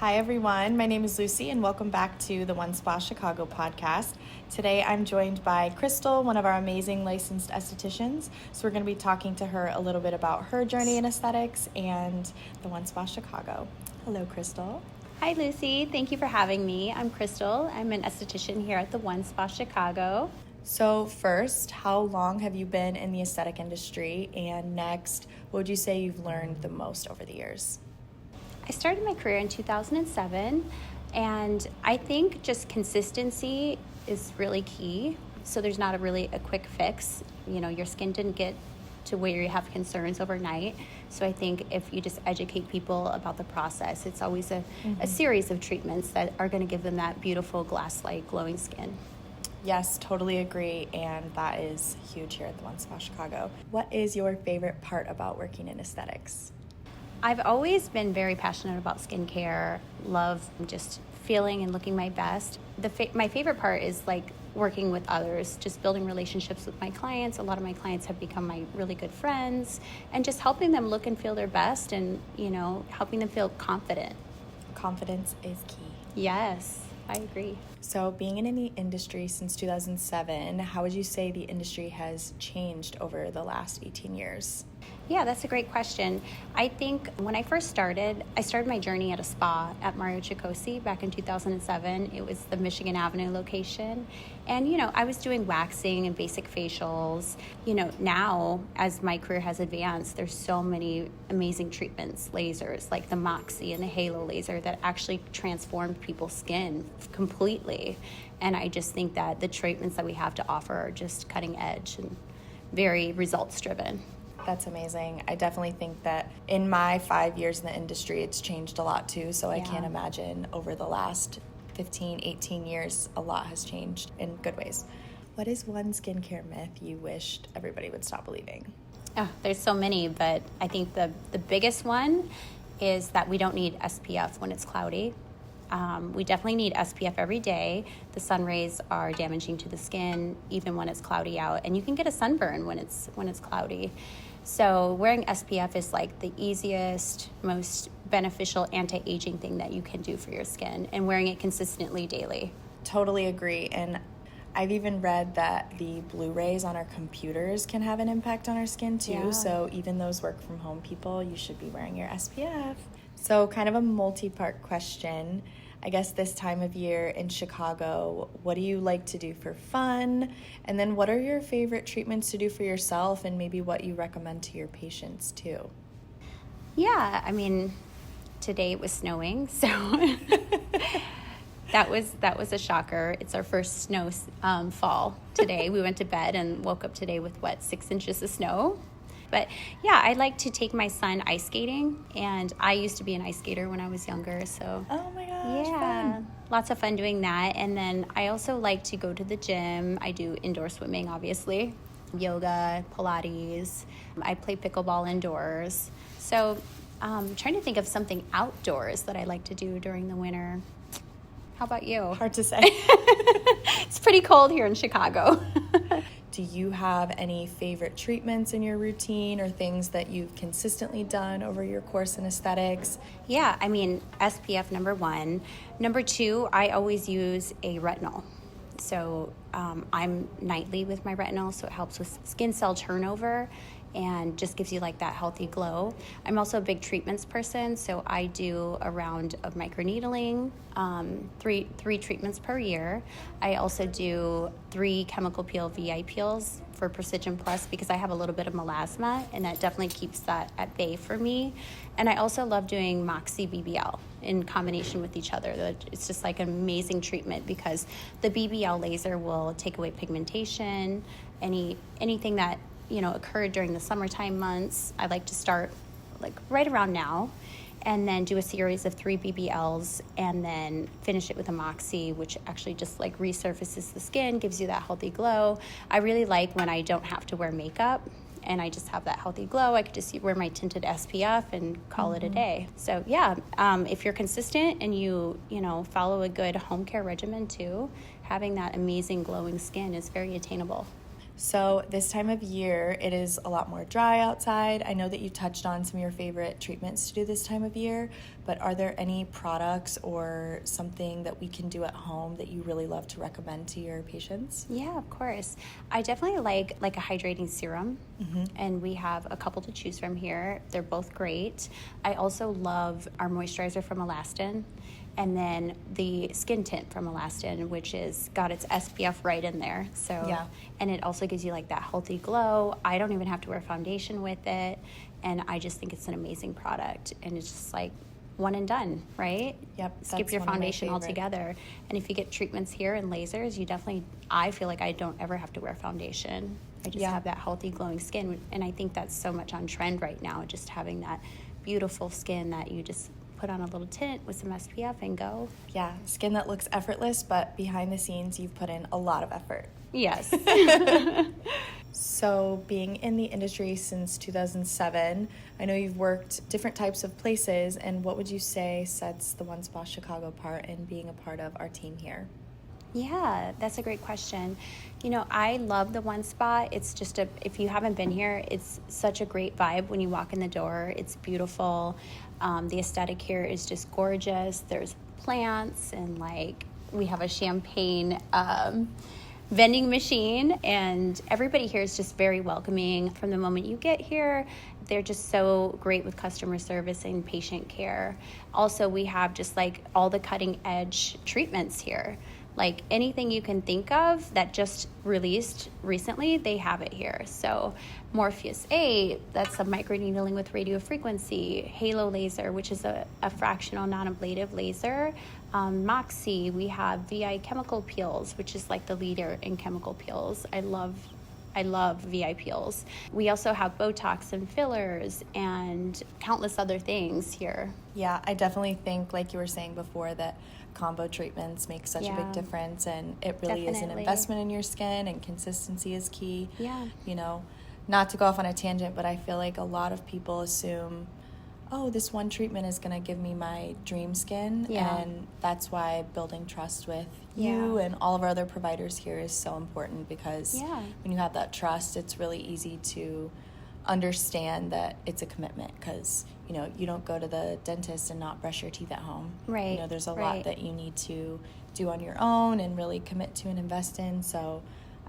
Hi everyone, my name is Lucy and welcome back to the One Spa Chicago podcast. Today I'm joined by Crystal, one of our amazing licensed estheticians. So we're going to be talking to her a little bit about her journey in aesthetics and the One Spa Chicago. Hello Crystal. Hi Lucy, thank you for having me. I'm Crystal. I'm an esthetician here at the One Spa Chicago. So first, how long have you been in the aesthetic industry? And next, what would you say you've learned the most over the years? I started my career in 2007, and I think just consistency is really key. So there's not a quick fix. You know, your skin didn't get to where you have concerns overnight. So I think if you just educate people about the process, it's always a series of treatments that are going to give them that beautiful glass-like glowing skin. Yes, totally agree, and that is huge here at the One Spa Chicago. What is your favorite part about working in aesthetics? I've always been very passionate about skincare, love just feeling and looking my best. My favorite part is like working with others, just building relationships with my clients. A lot of my clients have become my really good friends, and just helping them look and feel their best and, helping them feel confident. Confidence is key. Yes, I agree. So being in the industry since 2007, how would you say the industry has changed over the last 18 years? Yeah, that's a great question. I think when I first started, I started my journey at a spa at Mario Cicosi back in 2007. It was the Michigan Avenue location. And, I was doing waxing and basic facials. Now, as my career has advanced, there's so many amazing treatments, lasers, like the Moxi and the Halo laser that actually transformed people's skin completely. And I just think that the treatments that we have to offer are just cutting edge and very results driven. That's amazing. I definitely think that in my 5 years in the industry, it's changed a lot too. So I can't imagine over the last 15, 18 years, a lot has changed in good ways. What is one skincare myth you wished everybody would stop believing? Oh, there's so many, but I think the biggest one is that we don't need SPF when it's cloudy. We definitely need SPF every day. The sun rays are damaging to the skin even when it's cloudy out, and you can get a sunburn when it's cloudy. So wearing SPF is like the easiest, most beneficial anti-aging thing that you can do for your skin, and wearing it consistently daily. Totally agree. And I've even read that the blue rays on our computers can have an impact on our skin too. Yeah. So even those work from home people, you should be wearing your SPF. So kind of a multi-part question. I guess this time of year in Chicago, what do you like to do for fun? And then what are your favorite treatments to do for yourself, and maybe what you recommend to your patients too? Yeah, I mean, today it was snowing, so that was a shocker. It's our first snow fall today. We went to bed and woke up today with 6 inches of snow. But yeah, I like to take my son ice skating, and I used to be an ice skater when I was younger, so oh my gosh, yeah, fun. Lots of fun doing that. And then I also like to go to the gym. I do indoor swimming, obviously, yoga, Pilates. I play pickleball indoors. So I'm trying to think of something outdoors that I like to do during the winter. How about you? Hard to say. It's pretty cold here in Chicago. Do you have any favorite treatments in your routine or things that you've consistently done over your course in aesthetics? Yeah, I mean, SPF number 1. Number 2, I always use a retinol. So I'm nightly with my retinol, so it helps with skin cell turnover and just gives you like that healthy glow. I'm also a big treatments person, so I do a round of microneedling, three treatments per year. I also do 3 chemical peel VI peels for Precision Plus because I have a little bit of melasma, and that definitely keeps that at bay for me. And I also love doing Moxi BBL in combination with each other. It's just like an amazing treatment because the BBL laser will take away pigmentation, anything that occurred during the summertime months. I like to start like right around now and then do a series of 3 BBLs and then finish it with a Moxi, which actually just like resurfaces the skin, gives you that healthy glow. I really like when I don't have to wear makeup and I just have that healthy glow. I could just wear my tinted SPF and call it a day. So yeah, if you're consistent and you follow a good home care regimen too, having that amazing glowing skin is very attainable. So this time of year, it is a lot more dry outside. I know that you touched on some of your favorite treatments to do this time of year, but are there any products or something that we can do at home that you really love to recommend to your patients? Yeah, of course. I definitely like a hydrating serum, and we have a couple to choose from here. They're both great. I also love our moisturizer from Elastin, and then the skin tint from Elastin, which is got its SPF right in there. So Yeah. And it also gives you like that healthy glow. I don't even have to wear foundation with it, and I just think it's an amazing product. And it's just like one and done, right? Yep, Skip that's your one of my foundation favorite. altogether. And if you get treatments here and lasers, you definitely, I feel like I don't ever have to wear foundation. I just Yeah. have that healthy glowing skin, and I think that's so much on trend right now, just having that beautiful skin that you just put on a little tint with some SPF and go. Yeah, skin that looks effortless, but behind the scenes, you've put in a lot of effort. Yes. So, being in the industry since 2007, I know you've worked different types of places, and what would you say sets the One Spa Chicago apart in being a part of our team here? Yeah, that's a great question. You know, I love the One Spa. It's just if you haven't been here, it's such a great vibe when you walk in the door. It's beautiful. The aesthetic here is just gorgeous. There's plants, and like we have a champagne vending machine, and everybody here is just very welcoming from the moment you get here. They're just so great with customer service and patient care. Also, we have just like all the cutting edge treatments here. Like anything you can think of that just released recently, they have it here. So Morpheus 8, that's a microneedling with radio frequency. Halo laser, which is a fractional non-ablative laser. Moxi, we have VI chemical peels, which is like the leader in chemical peels. I love VI peels. We also have Botox and fillers and countless other things here. Yeah, I definitely think, like you were saying before, that combo treatments make such a big Yeah. difference, and it really is an Definitely. investment in your skin, and consistency is key. Yeah. You know, not to go off on a tangent, but I feel like a lot of people assume, oh, this one treatment is going to give me my dream skin, Yeah. and that's why building trust with you Yeah. and all of our other providers here is so important, because Yeah. when you have that trust, it's really easy to understand that it's a commitment, because you know you don't go to the dentist and not brush your teeth at home. Right, You know, there's a right. lot that you need to do on your own and really commit to and invest in. So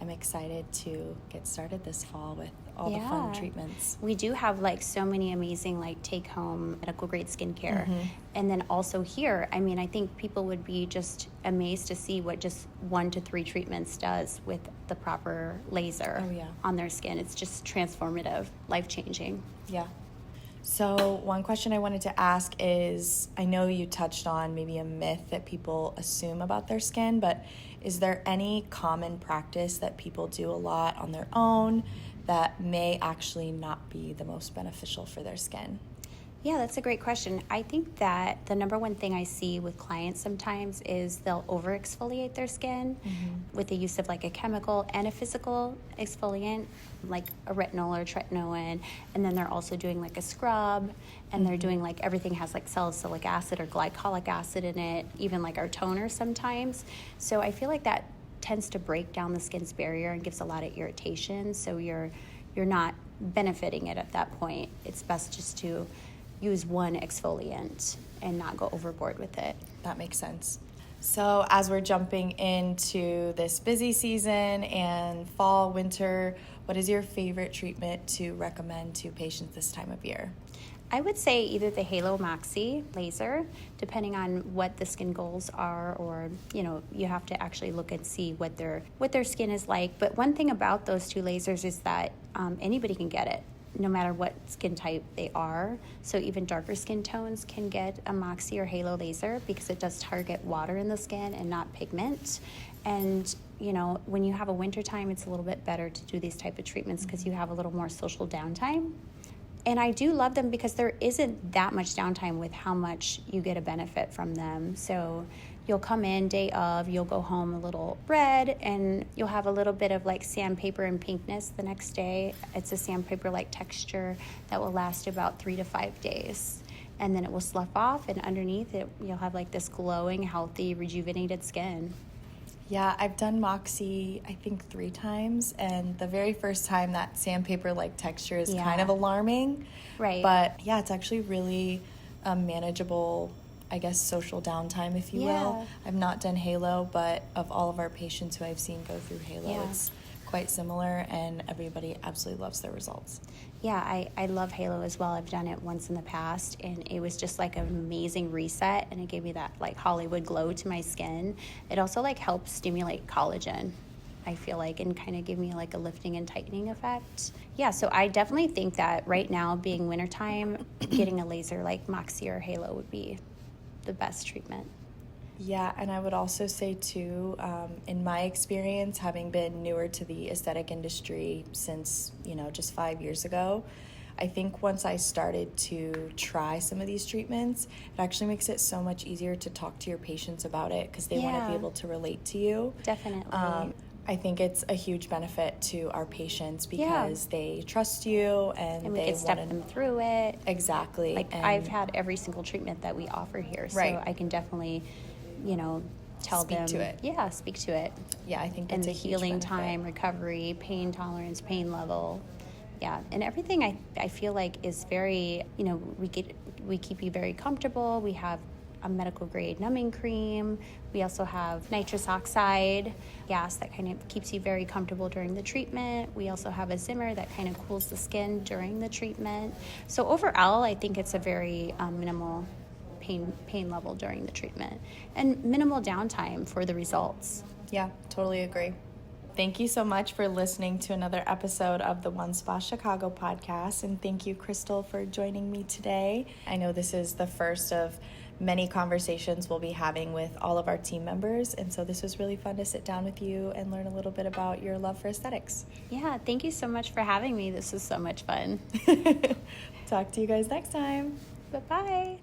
I'm excited to get started this fall with all the fun Yeah. treatments. We do have like so many amazing like take home medical grade skincare. And then also here, I mean, I think people would be just amazed to see what just 1 to 3 treatments does with the proper laser Oh, yeah. on their skin. It's just transformative, life changing. Yeah. So one question I wanted to ask is, I know you touched on maybe a myth that people assume about their skin, but is there any common practice that people do a lot on their own that may actually not be the most beneficial for their skin? Yeah, that's a great question. I think that the number one thing I see with clients sometimes is they'll over exfoliate their skin with the use of like a chemical and a physical exfoliant, like a retinol or tretinoin, and then they're also doing like a scrub, and they're doing like everything has like salicylic acid or glycolic acid in it, even like our toner sometimes. So I feel like that tends to break down the skin's barrier and gives a lot of irritation. So you're not benefiting it at that point. It's best just to use one exfoliant and not go overboard with it. That makes sense. So as we're jumping into this busy season and fall, winter, what is your favorite treatment to recommend to patients this time of year? I would say either the Halo Moxi laser, depending on what the skin goals are, or you have to actually look and see what their skin is like. But one thing about those 2 lasers is that anybody can get it, no matter what skin type they are. So even darker skin tones can get a Moxi or Halo laser because it does target water in the skin and not pigment. And when you have a winter time, it's a little bit better to do these type of treatments because you have a little more social downtime. And I do love them because there isn't that much downtime with how much you get a benefit from them. So you'll come in day of, you'll go home a little red, and you'll have a little bit of like sandpaper and pinkness the next day. It's a sandpaper-like texture that will last about 3 to 5 days. And then it will slough off, and underneath it, you'll have like this glowing, healthy, rejuvenated skin. Yeah, I've done Moxi, I think 3 times, and the very first time that sandpaper-like texture is kind of alarming. Right. But yeah, it's actually really manageable, I guess, social downtime, if you will. I've not done Halo, but of all of our patients who I've seen go through Halo, it's quite similar, and everybody absolutely loves their results. Yeah, I love Halo as well. I've done it once in the past, and it was just like an amazing reset, and it gave me that like Hollywood glow to my skin. It also like helps stimulate collagen, I feel like, and kind of give me like a lifting and tightening effect. Yeah, so I definitely think that right now, being wintertime, getting a laser like Moxi or Halo would be the best treatment. Yeah, and I would also say too, in my experience, having been newer to the aesthetic industry since, just 5 years ago, I think once I started to try some of these treatments, it actually makes it so much easier to talk to your patients about it because they want to be able to relate to you. Definitely. I think it's a huge benefit to our patients because they trust you and we they can step them through it. Exactly. Like I've had every single treatment that we offer here, so I can definitely tell them. Speak to it. Yeah, speak to it. Yeah, I think that's and a huge healing benefit. time, recovery, pain tolerance, pain level. Yeah, and everything I feel like is very, we keep you very comfortable. We have a medical grade numbing cream. We also have nitrous oxide gas that kind of keeps you very comfortable during the treatment. We also have a Zimmer that kind of cools the skin during the treatment. So overall, I think it's a very minimal pain level during the treatment and minimal downtime for the results. Yeah, totally agree. Thank you so much for listening to another episode of the One Spa Chicago podcast, and thank you, Crystal, for joining me today. I know this is the first of many conversations we'll be having with all of our team members, and so this was really fun to sit down with you and learn a little bit about your love for aesthetics. Yeah, thank you so much for having me. This was so much fun. Talk to you guys next time. Bye-bye.